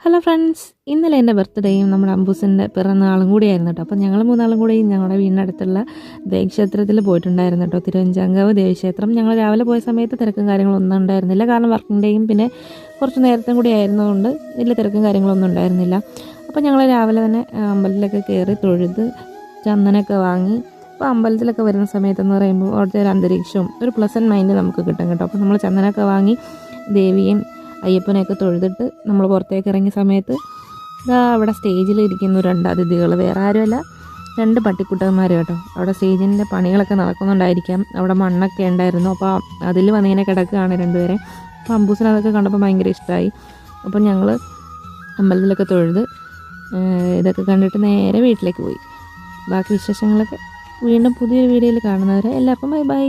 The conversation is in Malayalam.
ഹലോ ഫ്രണ്ട്സ്, ഇന്നലെ എൻ്റെ ബർത്ത്ഡേയും നമ്മുടെ അമ്പൂസിൻ്റെ പിറന്നാളും കൂടിയായിരുന്നു കേട്ടോ. അപ്പോൾ ഞങ്ങൾ മൂന്നാളും കൂടി ഞങ്ങളുടെ വീടിനടുത്തുള്ള ദേവീക്ഷേത്രത്തിൽ പോയിട്ടുണ്ടായിരുന്നു കേട്ടോ. തിരുവഞ്ചാങ്കാവ് ദേവീക്ഷേത്രം. ഞങ്ങൾ രാവിലെ പോയ സമയത്ത് തിരക്കും കാര്യങ്ങളൊന്നും ഉണ്ടായിരുന്നില്ല. കാരണം വർക്കിംഗ് ഡേയും പിന്നെ കുറച്ച് നേരത്തെ കൂടി ആയിരുന്നതുകൊണ്ട് വലിയ തിരക്കും കാര്യങ്ങളൊന്നും ഉണ്ടായിരുന്നില്ല. അപ്പോൾ ഞങ്ങൾ രാവിലെ തന്നെ അമ്പലത്തിലൊക്കെ കയറി തൊഴുത് ചന്ദനമൊക്കെ വാങ്ങി. അപ്പോൾ അമ്പലത്തിലൊക്കെ വരുന്ന സമയത്തെന്ന് പറയുമ്പോൾ അവിടുത്തെ ഒരു അന്തരീക്ഷവും ഒരു പ്ലസൻറ്റ് മൈൻഡ് നമുക്ക് കിട്ടും കേട്ടോ. അപ്പോൾ നമ്മൾ ചന്ദനമൊക്കെ വാങ്ങി ദേവിയും അയ്യപ്പനെയൊക്കെ തൊഴുതിട്ട് നമ്മൾ പുറത്തേക്ക് ഇറങ്ങിയ സമയത്ത് അവിടെ സ്റ്റേജിൽ ഇരിക്കുന്ന 2 അതിഥികൾ, വേറെ ആരുമല്ല, 2 പട്ടിക്കുട്ടന്മാർ കേട്ടോ. അവിടെ സ്റ്റേജിൻ്റെ പണികളൊക്കെ നടക്കുന്നുണ്ടായിരിക്കാം. അവിടെ മണ്ണൊക്കെ ഉണ്ടായിരുന്നു. അപ്പോൾ അതിൽ വന്നിങ്ങനെ കിടക്കുകയാണ് 2 പേരെ. അപ്പോൾ അമ്പൂസിന് അതൊക്കെ കണ്ടപ്പോൾ ഭയങ്കര ഇഷ്ടമായി. അപ്പോൾ ഞങ്ങൾ അമ്പലത്തിലൊക്കെ തൊഴുത് ഇതൊക്കെ കണ്ടിട്ട് നേരെ വീട്ടിലേക്ക് പോയി. ബാക്കി വിശേഷങ്ങളൊക്കെ വീണ്ടും പുതിയൊരു വീഡിയോയിൽ കാണുന്നവരെ എല്ലാവർക്കും ബൈ ബൈ.